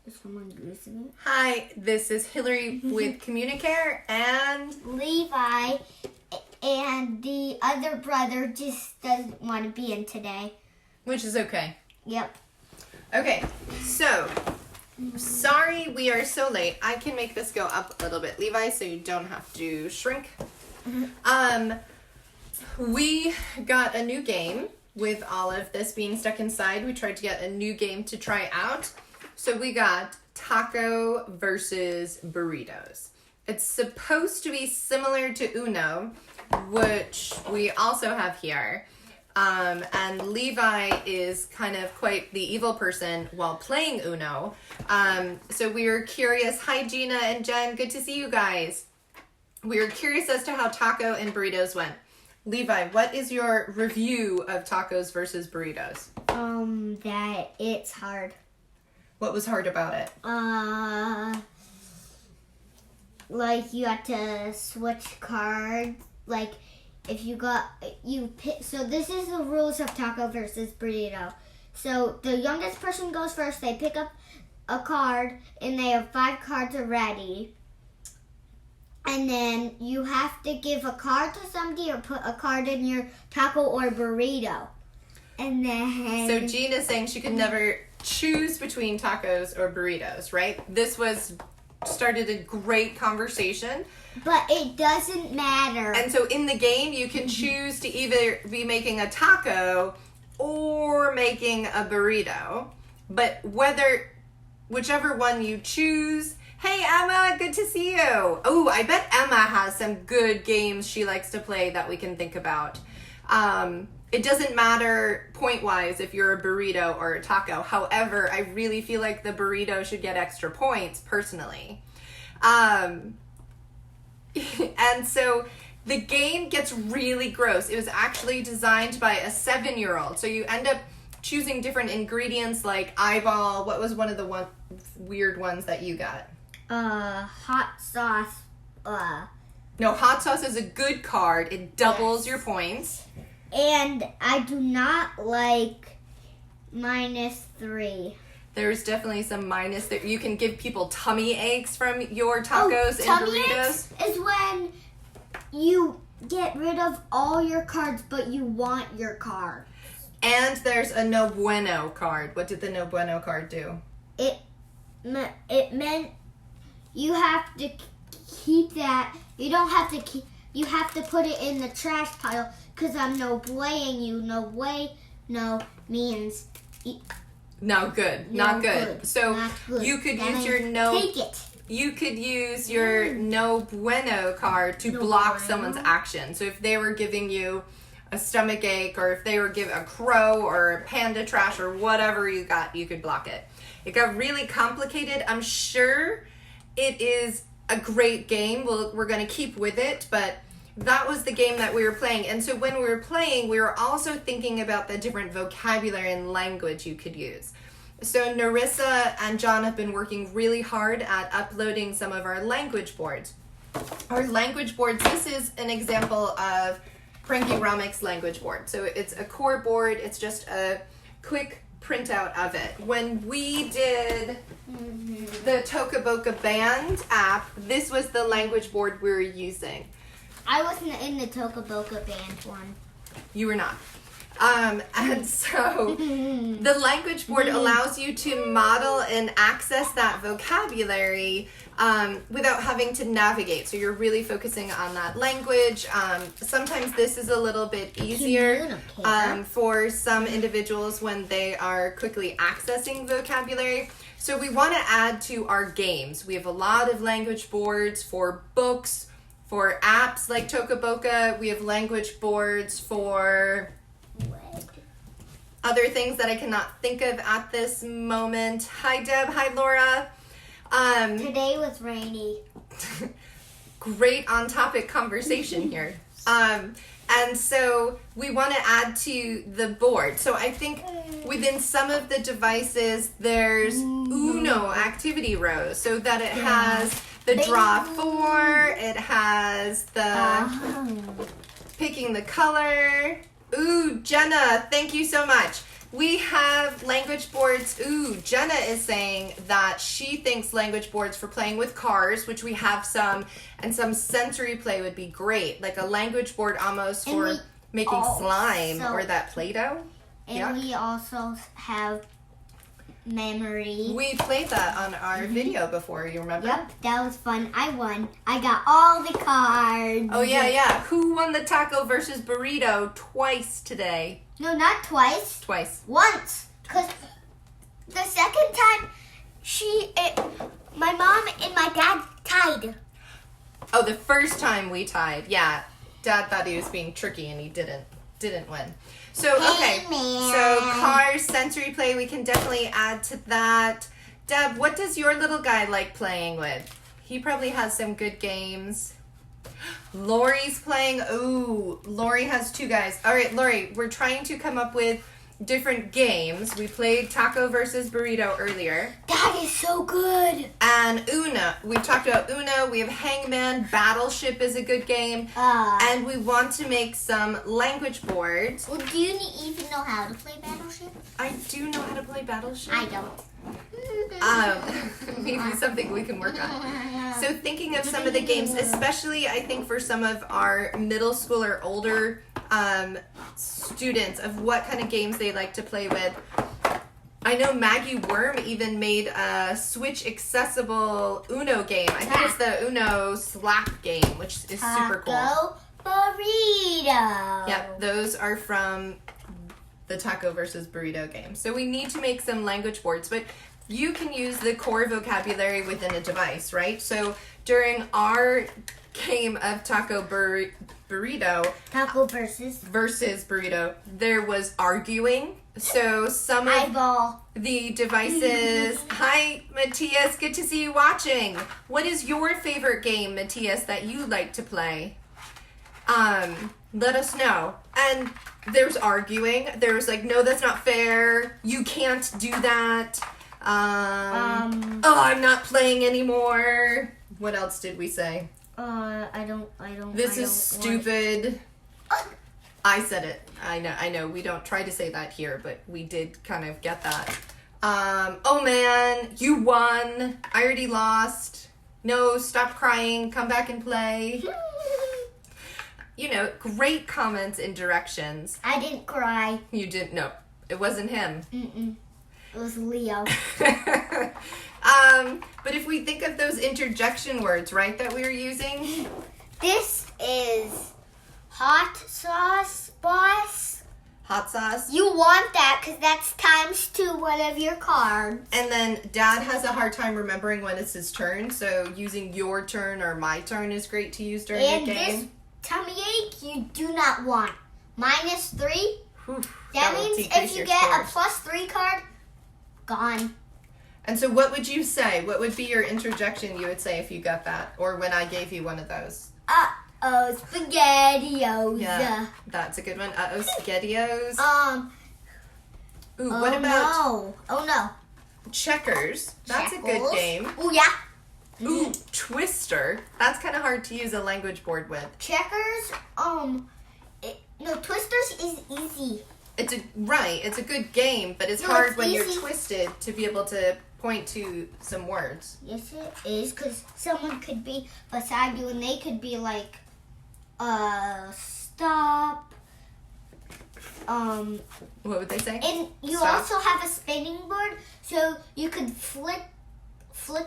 Is someone using it? Hi, this is Hillary with Communicare and Levi, and the other brother just doesn't want to be in today. which is okay. Yep. Okay, so sorry we are so late. I can make this go up a little bit, Levi, so you don't have to shrink. We got a new game with all of this being stuck inside. We tried to get a new game to try out. So we got taco versus burritos. It's supposed to be similar to Uno, which we also have here. And Levi is kind of quite the evil person while playing Uno. So we were curious. Hi, Gina and Jen. Good to see you guys. We were curious as to how taco and burritos went. Levi, what is your review of tacos versus burritos? That it's hard. What was hard about it? Like you have to switch cards. Like if you pick. So this is the rules of taco versus burrito. So the youngest person goes first. They pick up a card, and they have 5 cards already. And then you have to give a card to somebody or put a card in your taco or burrito. And then... So Gina's saying she could never choose between tacos or burritos, right? This started a great conversation. But it doesn't matter. And so in the game, you can choose to either be making a taco or making a burrito. But whichever one you choose... Hey, Emma, good to see you. Oh, I bet Emma has some good games she likes to play that we can think about. It doesn't matter point-wise if you're a burrito or a taco. However, I really feel like the burrito should get extra points, personally. And so the game gets really gross. It was actually designed by a 7-year-old. So you end up choosing different ingredients like eyeball. What was one of the weird ones that you got? Hot sauce. No, hot sauce is a good card. It doubles your points. And I do not like -3. There's definitely some minus that you can give people tummy aches from your tacos and tummy burritos. Aches is when you get rid of all your cards, but you want your card. And there's a no bueno card. What did the no bueno card do? It meant you have to keep that. You don't have to keep. You have to put it in the trash pile because I'm no blaying you. No way. No means. No good. Not good. So not good. You could That use your means no. Take it. You could use your no bueno card to block someone's action. So if they were giving you a stomach ache, or if they were giving a crow or a panda trash or whatever you got, you could block it. It got really complicated. I'm sure it is a great game. We're going to keep with it, but that was the game that we were playing. And so when we were playing, we were also thinking about the different vocabulary and language you could use. So Narissa and John have been working really hard at uploading some of our language boards. Our language boards, this is an example of Cranky Ramik's language board. So it's a core board. It's just a quick printout of it. When we did the Toca Boca Band app, this was the language board we were using. I wasn't in the Toca Boca Band one. You were not. And so the language board allows you to model and access that vocabulary without having to navigate. So you're really focusing on that language. Sometimes this is a little bit easier for some individuals when they are quickly accessing vocabulary. So we want to add to our games. We have a lot of language boards for books, for apps like Toca Boca. We have language boards for other things that I cannot think of at this moment. Hi, Deb. Hi, Laura. Today was rainy. Great on-topic conversation here. And so we want to add to the board. So I think within some of the devices, there's Uno activity rows so that it has the draw 4, it has the picking the color. Ooh, Jenna, thank you so much. We have language boards. Ooh, Jenna is saying that she thinks language boards for playing with cars, which we have some, and some sensory play would be great. Like a language board almost for making slime or that Play-Doh. And we also have memory. We played that on our video before, you remember? Yep, that was fun. I won. I got all the cards. Oh, yeah. Who won the taco versus burrito twice today? No, not twice. Twice. Once. Because the second time, my mom and my dad tied. Oh, the first time we tied. Yeah. Dad thought he was being tricky and he didn't win. So, okay. So, cars, sensory play, we can definitely add to that. Deb, what does your little guy like playing with? He probably has some good games. Lori's playing. Ooh, Lori has two guys. All right, Lori, we're trying to come up with different games. We played taco versus burrito earlier. That is so good. And Uno. We've talked about Uno. We have Hangman. Battleship is a good game. And we want to make some language boards. Well, do you even know how to play Battleship? I do know how to play Battleship. I don't. Maybe something we can work on. So thinking of some of the games, especially I think for some of our middle school or older students, of what kind of games they like to play with. I know Maggie Worm even made a Switch accessible Uno game. I think it's the Uno Slap game, which is super cool. Taco burrito. Yep, those are from the taco versus burrito game. So we need to make some language boards, but you can use the core vocabulary within a device, right? So during our game of taco burrito, taco versus burrito, there was arguing. So some of the devices. Hi, Matthias. Good to see you watching. What is your favorite game, Matthias, that you like to play? Let us know. And there's arguing. There's like, no, that's not fair. You can't do that. Oh, I'm not playing anymore. What else did we say? I don't. This is stupid. I said it. I know. We don't try to say that here, but we did kind of get that. Oh man, you won. I already lost. No, stop crying. Come back and play. You know, great comments and directions. I didn't cry. You didn't? No, it wasn't him. It was Leo. But if we think of those interjection words, right, that we were using. This is hot sauce, boss. Hot sauce. You want that because that's times 2 one of your cards. And then Dad has a hard time remembering when it's his turn, so using your turn or my turn is great to use during the game. And this tummy ache you do not want. -3. Whew, that means if you get a +3 card, gone. And so what would you say? What would be your interjection you would say if you got that? Or when I gave you one of those? Uh-oh, SpaghettiOs. Yeah, that's a good one. Uh-oh, SpaghettiOs. Ooh, what about... No. Oh, no. Checkers. That's a good game. Oh, yeah. Ooh, Twister. That's kind of hard to use a language board with. Checkers, no, Twisters is easy. It's a good game, but it's hard when you're twisted to be able to point to some words. Yes, it is, because someone could be beside you and they could be like, stop. What would they say? And you Stop. also have a spinning board, so you could flick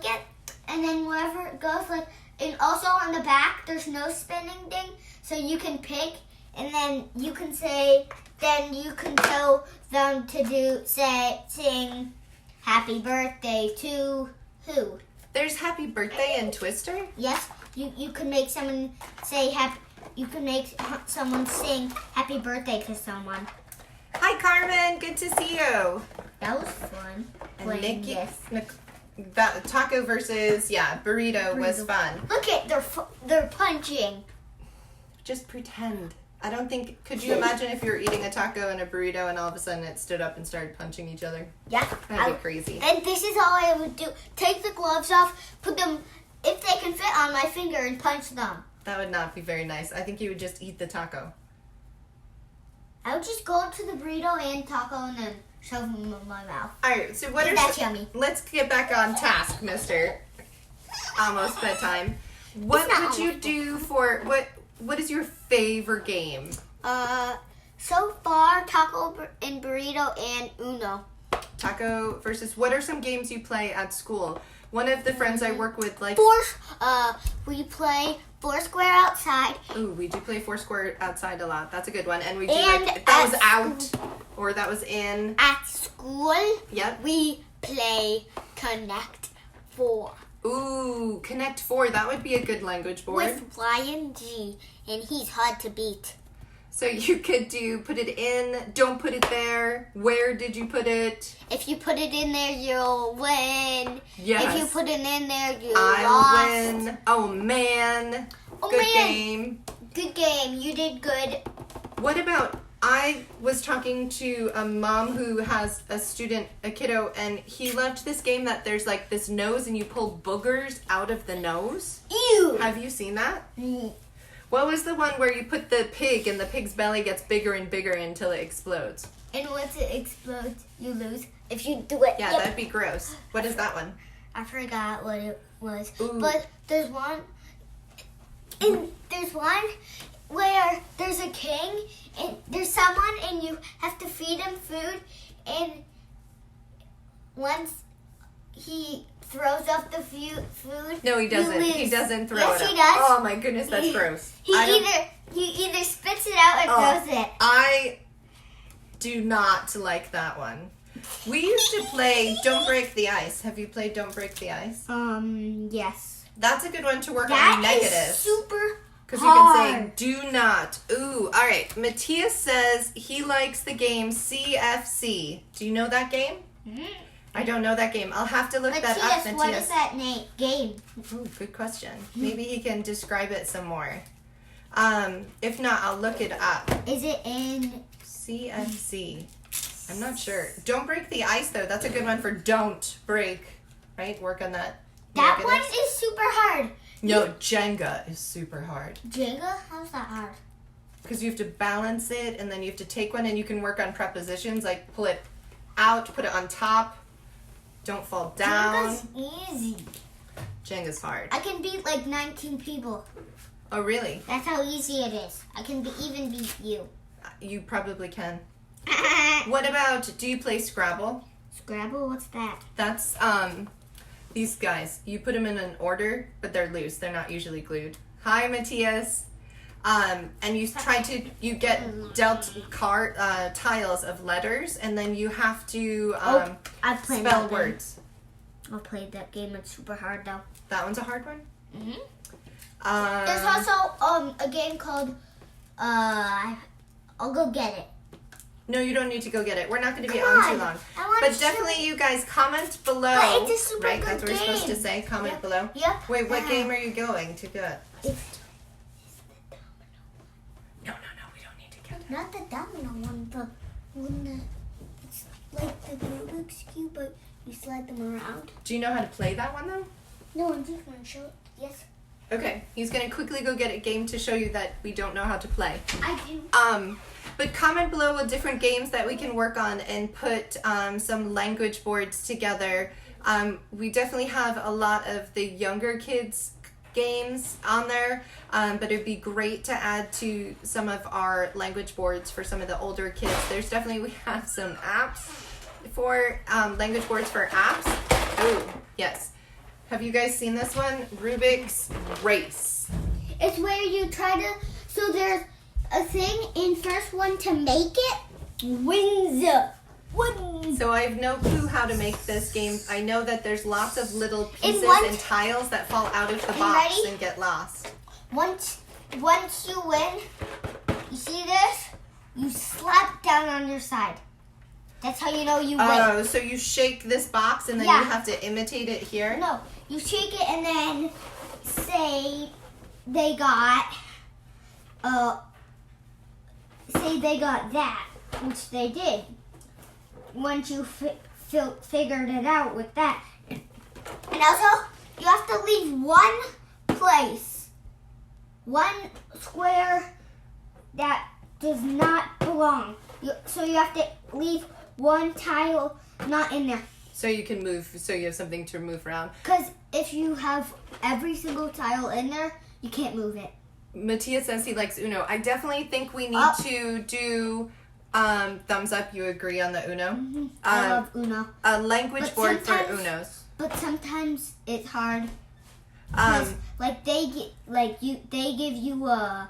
it, and then wherever it goes, like, and also on the back, there's no spinning thing, so you can pick, and then you can say, then you can tell them to sing happy birthday to who? There's happy birthday in Twister? Yes, you can make someone say you can make someone sing happy birthday to someone. Hi, Carmen. Good to see you. That was fun. And Nikki, taco versus burrito was fun. Look at they're punching. Just pretend. I don't think. Could you imagine if you were eating a taco and a burrito and all of a sudden it stood up and started punching each other? Yeah, that'd be crazy. And this is all I would do: take the gloves off, put them if they can fit on my finger, and punch them. That would not be very nice. I think you would just eat the taco. I would just go to the burrito and taco and then shove them in my mouth. All right. So what That's yummy. Let's get back on task, Mister. Almost bedtime. What would you do for what is your favorite game? So far, taco and burrito and Uno. Taco versus what are some games you play at school? One of the friends I work with likes. We play Foursquare outside. Ooh, we do play Foursquare outside a lot. That's a good one. And we do And that was out or that was in. At school, Yep. we play Connect 4. Ooh, Connect 4. That would be a good language board. With Ryan G, and he's hard to beat. So you could do put it in, don't put it there. Where did you put it? If you put it in there, you'll win. Yes. If you put it in there, you I'll lost. win. Oh man. Oh, Good man. game. Good game. You did good. What about, I was talking to a mom who has a kiddo, and he loved this game that there's like this nose and you pull boogers out of the nose. Ew. Have you seen that? Mm. What was the one where you put the pig and the pig's belly gets bigger and bigger until it explodes? And once it explodes, you lose. If you do it. Yeah, that'd be gross. What is that one? I forgot what it was. Ooh. But there's one. And there's one where there's a king and there's someone and you have to feed him food, and once he throws up the food, No, he doesn't. you lose. He doesn't throw Yes, it up. he does. Oh my goodness, that's gross. He either spits it out or throws it. I do not like that one. We used to play Don't Break the Ice. Have you played Don't Break the Ice? Yes. That's a good one to work That on is negatives. super Because you can hard. say, do not. Ooh, all right. Matthias says he likes the game CFC. Do you know that game? Mm-hmm. I don't know that game. I'll have to look that up, Matthias, what Matthias. is that game? Ooh, good question. Maybe he can describe it some more. If not, I'll look it up. Is it in... CFC. I'm not sure. Don't break the ice, though. That's a good one for don't break. Right? Work on that. That negatives. one is super hard. No, Jenga is super hard. Jenga? How's that hard? Because you have to balance it, and then you have to take one, and you can work on prepositions, like pull it out, put it on top, don't fall down. Jenga's easy. Jenga's hard. I can beat like 19 people. Oh, really? That's how easy it is. I can even beat you. You probably can. What about, do you play Scrabble? Scrabble? What's that? That's, these guys. You put them in an order, but they're loose. They're not usually glued. Hi, Matthias. And you get dealt tiles of letters, and then you have to I've played spell that words. Game. I played that game. It's super hard though. That one's a hard one? Mm-hmm. There's also a game called I'll go get it. No, you don't need to go get it. We're not going to be Come on too long. But definitely you guys comment below. But it's a super right? good That's what we're supposed to game. say. Comment Yep. below. Yep. Wait, what game are you going to get? It's No, we don't need to get it. not the domino one, the one it's like the Rubik's Cube, but you slide them around. Do you know how to play that one, though? No, I'm just going to show it. Yes. Okay, he's going to quickly go get a game to show you that we don't know how to play. I do. But comment below with different games that we can work on and put some language boards together. We definitely have a lot of the younger kids' games on there, but it'd be great to add to some of our language boards for some of the older kids. We have some apps for language boards for apps. Oh, yes. Have you guys seen this one? Rubik's Race. It's where you try to, so there's a thing, and first one to make it wins. So I have no clue how to make this game. I know that there's lots of little pieces one- and tiles that fall out of the You box ready? and get lost. Once you win, you see this? You slap down on your side. That's how you know you win. Oh, so you shake this box and then Yeah. you have to imitate it here? No, you shake it and then say they got that, which they did. Once you figured it out with that. And also, you have to leave one place, one square that does not belong. So you have to leave one tile not in there. So you can move, so you have something to move around. Because if you have every single tile in there, you can't move it. Matthias says he likes Uno. I definitely think we need to do thumbs up. You agree on the Uno? Mm-hmm. I love Uno. A language board for Unos. But sometimes it's hard. Like they give you a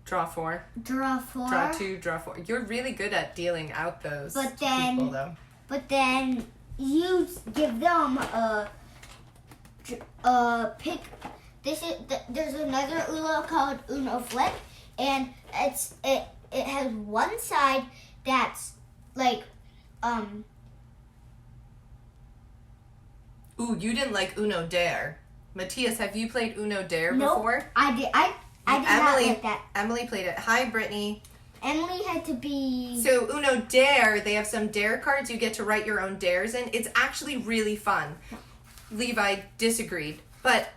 draw 4. Draw 4. Draw 2, draw 4. You're really good at dealing out those people, though. But then you give them a pick. There's another Uno called Uno Flip, and it has one side that's like Ooh, you didn't like Uno Dare. Matthias, have you played Uno Dare before? I did. I did not like that. Emily played it. Hi, Brittany. Emily had to be... So Uno Dare, they have some dare cards. You get to write your own dares in. It's actually really fun. Levi disagreed. But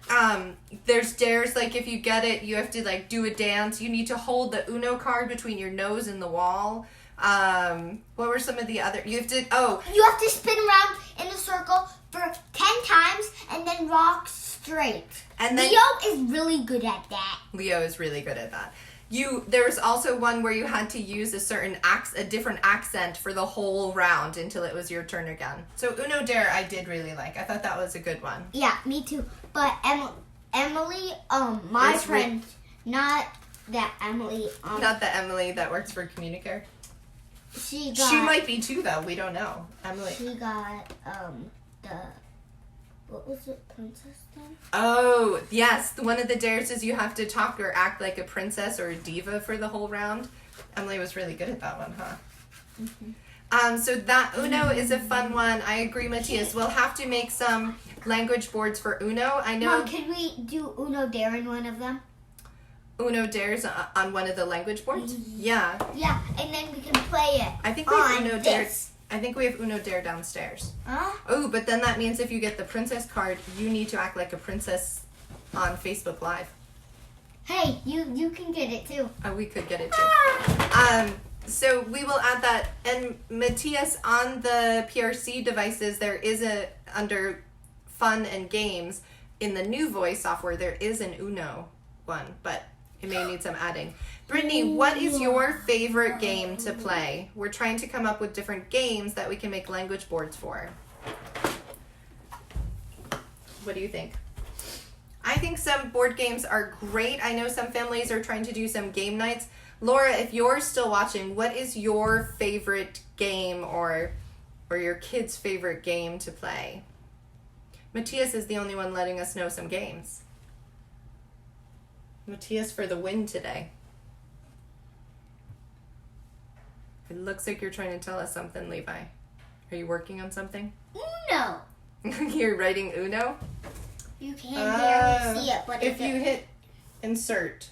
there's dares, like if you get it, you have to like do a dance. You need to hold the Uno card between your nose and the wall. What were some of the other... You have to spin around in a circle for 10 times and then rock straight. And then, Leo is really good at that. Leo is really good at that. There was also one where you had to use a different accent for the whole round until it was your turn again. So Uno Dare I did really like. I thought that was a good one. Yeah, me too. But Emily, my friend, not that Emily. Not the Emily that works for Communicare. She might be too, though. We don't know. Emily. She got what was it, princess then? Oh, yes. One of the dares is you have to talk or act like a princess or a diva for the whole round. Emily was really good at that one, huh? Mm-hmm. So that Uno is a fun one. I agree, Matthias. We'll have to make some language boards for Uno. I know. Mom, can we do Uno Dare in one of them? Uno Dares on one of the language boards? Yeah. Yeah, and then we can play it. I think we have Uno Dare. I think we have Uno Dare downstairs. Oh, but then that means if you get the princess card, you need to act like a princess on Facebook Live. Hey, you can get it too. Oh, we could get it too. So we will add that. And Matthias, on the PRC devices, there is under fun and games, in the new voice software, there is an Uno one, but it may need some adding. Brittany, what is your favorite game to play? We're trying to come up with different games that we can make language boards for. What do you think? I think some board games are great. I know some families are trying to do some game nights. Laura, if you're still watching, what is your favorite game or your kid's favorite game to play? Matthias is the only one letting us know some games. Matthias for the win today. It looks like you're trying to tell us something, Levi. Are you working on something? Uno. You're writing Uno? You can't barely see it, but if you hit insert.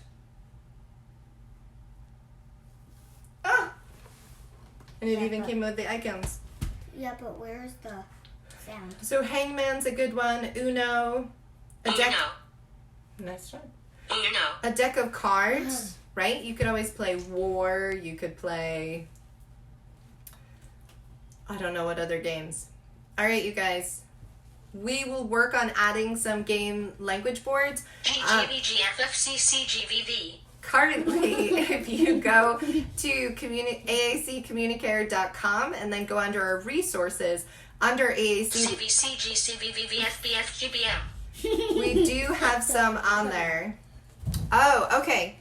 And it even came with the icons. Yeah, but where's the sound? So Hangman's a good one. Uno. Nice job. Uno. A deck of cards, right? You could always play War. You could play... I don't know what other games. All right, you guys. We will work on adding some game language boards. PGBGFFCCGVV. Currently, if you go to AACcommunicare.com and then go under our resources, under AAC... CVCGCVVVFBFGBM. We do have some on there. Oh, okay.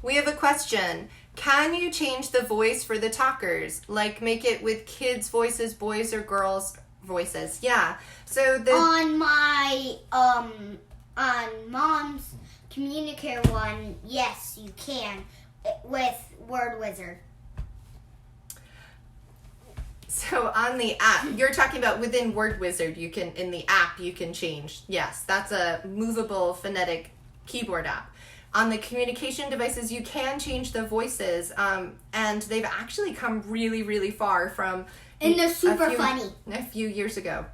We have a question. Can you change the voice for the talkers? Like make it with kids' voices, boys or girls' voices? Yeah. So on my on Mom's Communicare one, yes, you can with Word Wizard. So on the app, you're talking about within Word Wizard, in the app you can change. Yes, that's a movable phonetic keyboard app. On the communication devices, you can change the voices, and they've actually come really, really far from... And they're super funny. A few years ago.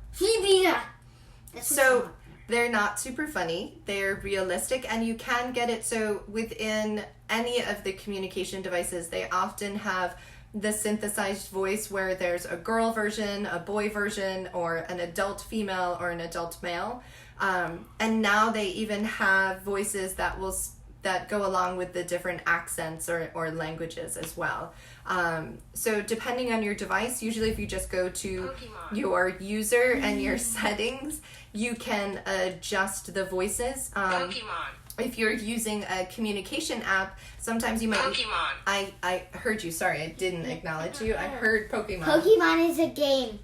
So they're not super funny. They're realistic, and you can get it so within any of the communication devices, they often have the synthesized voice where there's a girl version, a boy version, or an adult female or an adult male. And now they even have voices that go along with the different accents or languages as well. So depending on your device, usually if you just go to your user and your settings, you can adjust the voices. If you're using a communication app, sometimes you might... I heard you. Sorry, I didn't acknowledge you. I heard Pokemon. Pokemon is a game.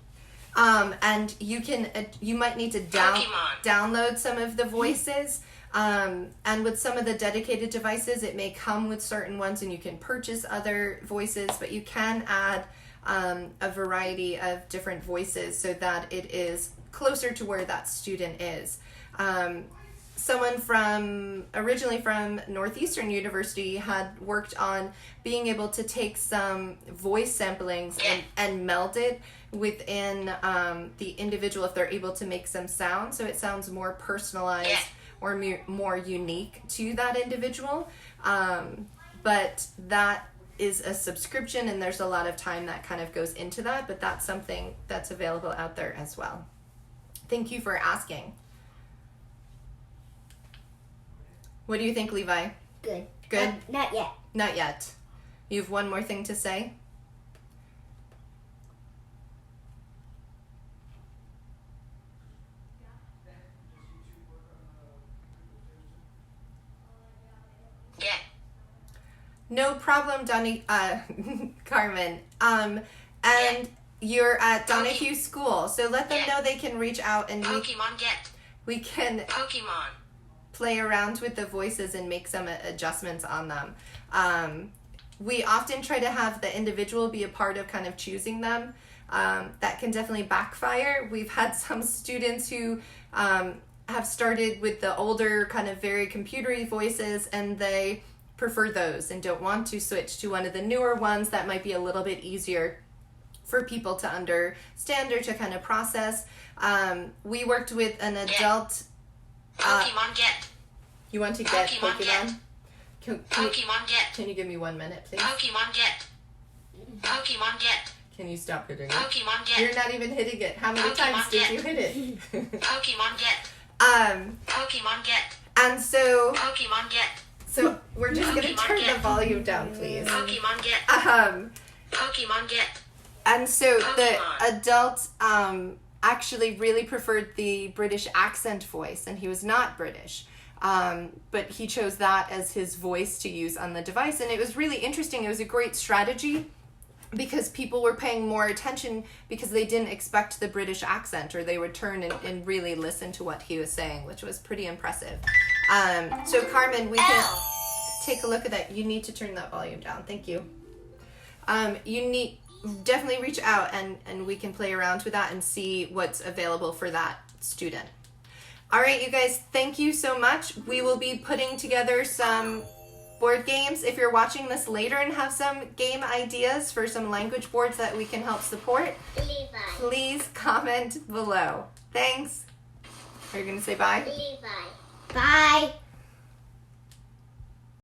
And you might need to download some of the voices. And with some of the dedicated devices, it may come with certain ones and you can purchase other voices, but you can add a variety of different voices so that it is closer to where that student is. Someone originally from Northeastern University had worked on being able to take some voice samplings and meld it within the individual if they're able to make some sound, so it sounds more personalized or more unique to that individual. But that is a subscription and there's a lot of time that kind of goes into that, but that's something that's available out there as well. Thank you for asking. What do you think, Levi? Good. Good? Not yet. Not yet. You have one more thing to say? Yeah. No problem, Carmen. And you're at Donahue School, so let them know they can reach out and we can play around with the voices and make some adjustments on them. We often try to have the individual be a part of kind of choosing them. That can definitely backfire. We've had some students who have started with the older kind of very computery voices and they prefer those and don't want to switch to one of the newer ones that might be a little bit easier for people to understand or to kind of process. We worked with an adult... You want to get Pokemon? Can you give me 1 minute, please? Can you stop hitting it? You're not even hitting it. How many times did you hit it? And so we're just going to turn the volume down, please. And so the adult actually really preferred the British accent voice, and he was not British. But he chose that as his voice to use on the device, and it was really interesting. It was a great strategy because people were paying more attention because they didn't expect the British accent, or they would turn and really listen to what he was saying, which was pretty impressive. So Carmen, we can take a look at that. You need to turn that volume down. Thank you. You definitely reach out and we can play around with that and see what's available for that student. All right, you guys, thank you so much. We will be putting together some board games. If you're watching this later and have some game ideas for some language boards that we can help support, please comment below. Thanks. Are you going to say bye? Bye.